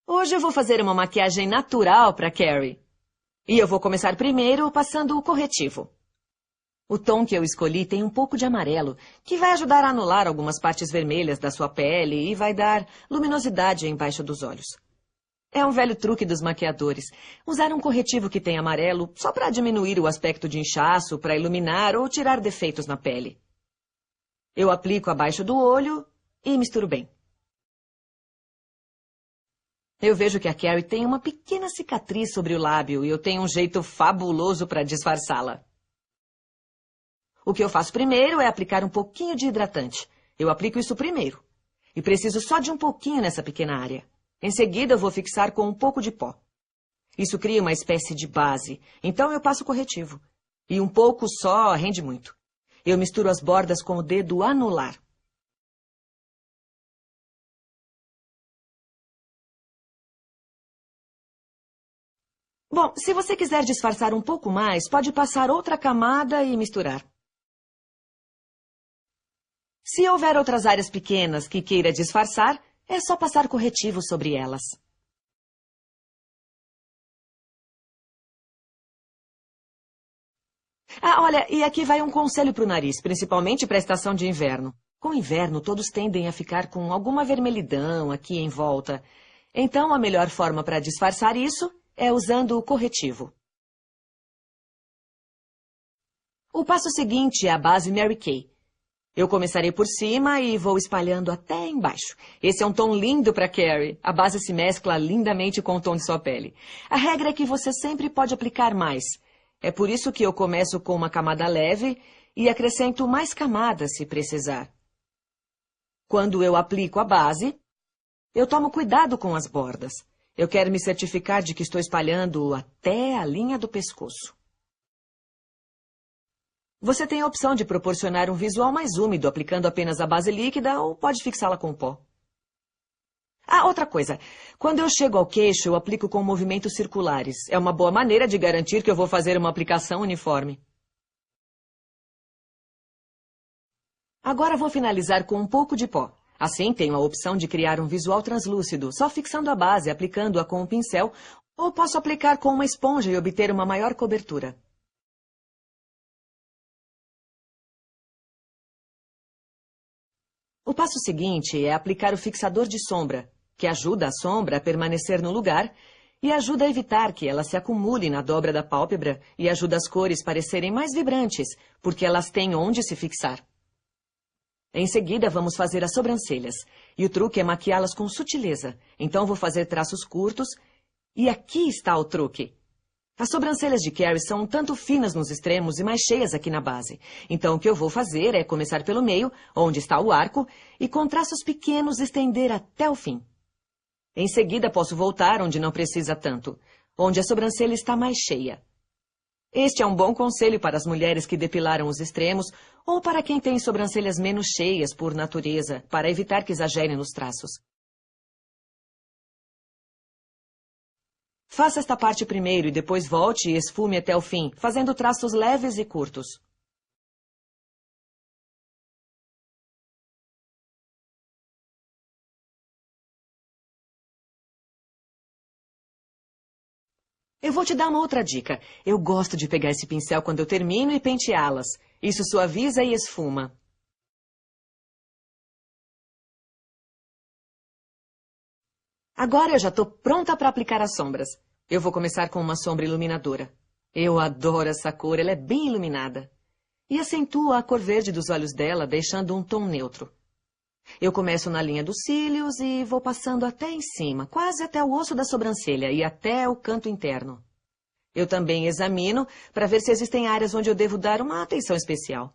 Hoje eu vou fazer uma maquiagem natural para Carrie. E eu vou começar primeiro passando o corretivo. O tom que eu escolhi tem um pouco de amarelo, que vai ajudar a anular algumas partes vermelhas da sua pele e vai dar luminosidade embaixo dos olhos. É um velho truque dos maquiadores, usar um corretivo que tem amarelo só para diminuir o aspecto de inchaço, para iluminar ou tirar defeitos na pele. Eu aplico abaixo do olho e misturo bem. Eu vejo que a Carrie tem uma pequena cicatriz sobre o lábio e eu tenho um jeito fabuloso para disfarçá-la. O que eu faço primeiro é aplicar um pouquinho de hidratante. Eu aplico isso primeiro. E preciso só de um pouquinho nessa pequena área. Em seguida, eu vou fixar com um pouco de pó. Isso cria uma espécie de base. Então, eu passo corretivo. E um pouco só rende muito. Eu misturo as bordas com o dedo anular. Bom, se você quiser disfarçar um pouco mais, pode passar outra camada e misturar. Se houver outras áreas pequenas que queira disfarçar, é só passar corretivo sobre elas. Ah, olha, e aqui vai um conselho para o nariz, principalmente para a estação de inverno. Com o inverno, todos tendem a ficar com alguma vermelhidão aqui em volta. Então, a melhor forma para disfarçar isso é usando o corretivo. O passo seguinte é a base Mary Kay. Eu começarei por cima e vou espalhando até embaixo. Esse é um tom lindo para Carrie. A base se mescla lindamente com o tom de sua pele. A regra é que você sempre pode aplicar mais. É por isso que eu começo com uma camada leve e acrescento mais camadas se precisar. Quando eu aplico a base, eu tomo cuidado com as bordas. Eu quero me certificar de que estou espalhando até a linha do pescoço. Você tem a opção de proporcionar um visual mais úmido aplicando apenas a base líquida ou pode fixá-la com pó. Ah, outra coisa. Quando eu chego ao queixo, eu aplico com movimentos circulares. É uma boa maneira de garantir que eu vou fazer uma aplicação uniforme. Agora vou finalizar com um pouco de pó. Assim, tenho a opção de criar um visual translúcido, só fixando a base, aplicando-a com um pincel, ou posso aplicar com uma esponja e obter uma maior cobertura. O passo seguinte é aplicar o fixador de sombra, que ajuda a sombra a permanecer no lugar e ajuda a evitar que ela se acumule na dobra da pálpebra e ajuda as cores parecerem mais vibrantes, porque elas têm onde se fixar. Em seguida, vamos fazer as sobrancelhas, e o truque é maquiá-las com sutileza. Então, vou fazer traços curtos, e aqui está o truque. As sobrancelhas de Carrie são um tanto finas nos extremos e mais cheias aqui na base. Então, o que eu vou fazer é começar pelo meio, onde está o arco, e com traços pequenos estender até o fim. Em seguida, posso voltar onde não precisa tanto, onde a sobrancelha está mais cheia. Este é um bom conselho para as mulheres que depilaram os extremos ou para quem tem sobrancelhas menos cheias por natureza, para evitar que exagerem nos traços. Faça esta parte primeiro e depois volte e esfume até o fim, fazendo traços leves e curtos. Eu vou te dar uma outra dica. Eu gosto de pegar esse pincel quando eu termino e penteá-las. Isso suaviza e esfuma. Agora eu já estou pronta para aplicar as sombras. Eu vou começar com uma sombra iluminadora. Eu adoro essa cor, ela é bem iluminada. E acentua a cor verde dos olhos dela, deixando um tom neutro. Eu começo na linha dos cílios e vou passando até em cima, quase até o osso da sobrancelha e até o canto interno. Eu também examino para ver se existem áreas onde eu devo dar uma atenção especial.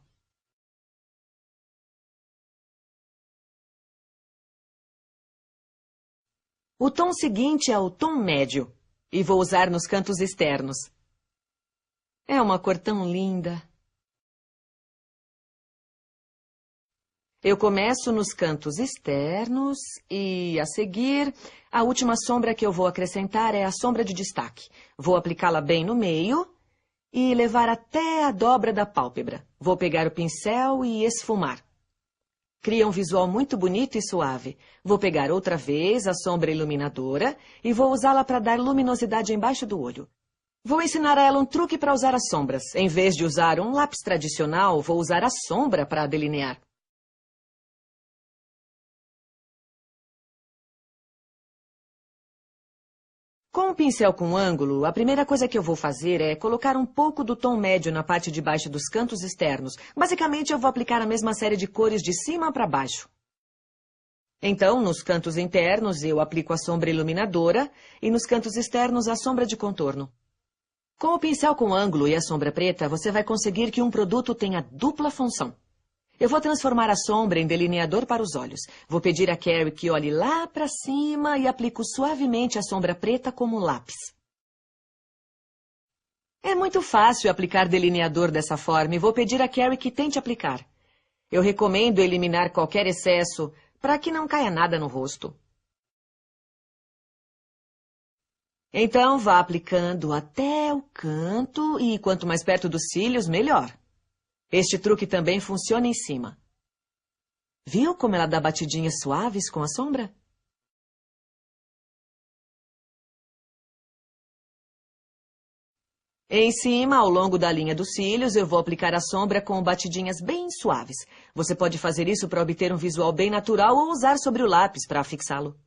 O tom seguinte é o tom médio, e vou usar nos cantos externos. É uma cor tão linda. Eu começo nos cantos externos e, a seguir, a última sombra que eu vou acrescentar é a sombra de destaque. Vou aplicá-la bem no meio e levar até a dobra da pálpebra. Vou pegar o pincel e esfumar. Cria um visual muito bonito e suave. Vou pegar outra vez a sombra iluminadora e vou usá-la para dar luminosidade embaixo do olho. Vou ensinar a ela um truque para usar as sombras. Em vez de usar um lápis tradicional, vou usar a sombra para delinear. Com um pincel com ângulo, a primeira coisa que eu vou fazer é colocar um pouco do tom médio na parte de baixo dos cantos externos. Basicamente, eu vou aplicar a mesma série de cores de cima para baixo. Então, nos cantos internos, eu aplico a sombra iluminadora e nos cantos externos a sombra de contorno. Com o pincel com ângulo e a sombra preta, você vai conseguir que um produto tenha dupla função. Eu vou transformar a sombra em delineador para os olhos. Vou pedir a Carrie que olhe lá para cima e aplico suavemente a sombra preta como lápis. É muito fácil aplicar delineador dessa forma e vou pedir a Carrie que tente aplicar. Eu recomendo eliminar qualquer excesso para que não caia nada no rosto. Então, vá aplicando até o canto e quanto mais perto dos cílios, melhor. Este truque também funciona em cima. Viu como ela dá batidinhas suaves com a sombra? Em cima, ao longo da linha dos cílios, eu vou aplicar a sombra com batidinhas bem suaves. Você pode fazer isso para obter um visual bem natural ou usar sobre o lápis para fixá-lo.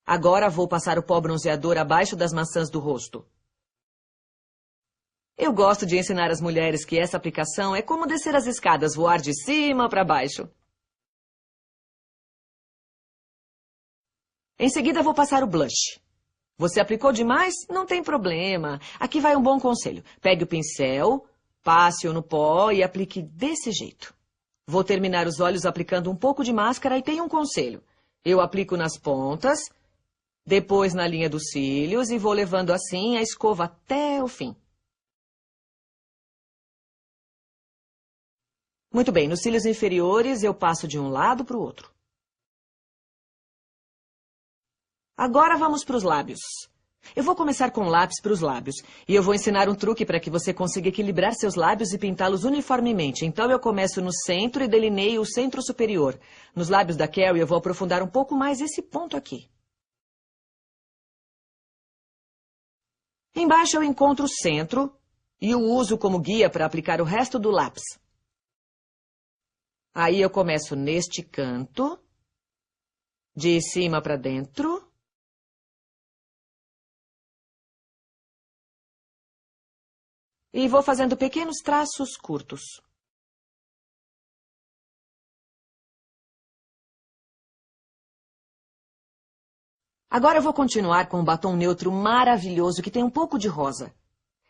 Agora vou passar o pó bronzeador abaixo das maçãs do rosto. Eu gosto de ensinar as mulheres que essa aplicação é como descer as escadas, voar de cima para baixo. Em seguida, vou passar o blush. Você aplicou demais? Não tem problema. Aqui vai um bom conselho. Pegue o pincel, passe-o no pó e aplique desse jeito. Vou terminar os olhos aplicando um pouco de máscara e tenho um conselho. Eu aplico nas pontas, depois na linha dos cílios e vou levando assim a escova até o fim. Muito bem, nos cílios inferiores eu passo de um lado para o outro. Agora vamos para os lábios. Eu vou começar com lápis para os lábios. E eu vou ensinar um truque para que você consiga equilibrar seus lábios e pintá-los uniformemente. Então eu começo no centro e delineio o centro superior. Nos lábios da Carrie eu vou aprofundar um pouco mais esse ponto aqui. Embaixo eu encontro o centro e o uso como guia para aplicar o resto do lápis. Aí eu começo neste canto, de cima para dentro. E vou fazendo pequenos traços curtos. Agora eu vou continuar com um batom neutro maravilhoso que tem um pouco de rosa.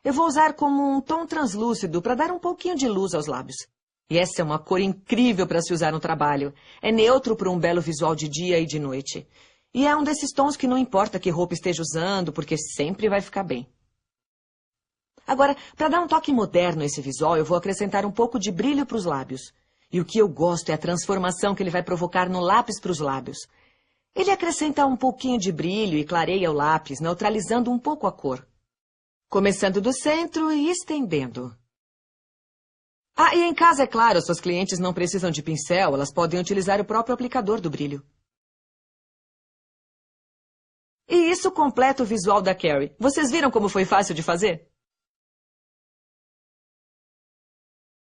Eu vou usar como um tom translúcido para dar um pouquinho de luz aos lábios. E essa é uma cor incrível para se usar no trabalho. É neutro para um belo visual de dia e de noite. E é um desses tons que não importa que roupa esteja usando, porque sempre vai ficar bem. Agora, para dar um toque moderno a esse visual, eu vou acrescentar um pouco de brilho para os lábios. E o que eu gosto é a transformação que ele vai provocar no lápis para os lábios. Ele acrescenta um pouquinho de brilho e clareia o lápis, neutralizando um pouco a cor. Começando do centro e estendendo. Ah, e em casa, é claro, suas clientes não precisam de pincel, elas podem utilizar o próprio aplicador do brilho. E isso completa o visual da Carrie. Vocês viram como foi fácil de fazer?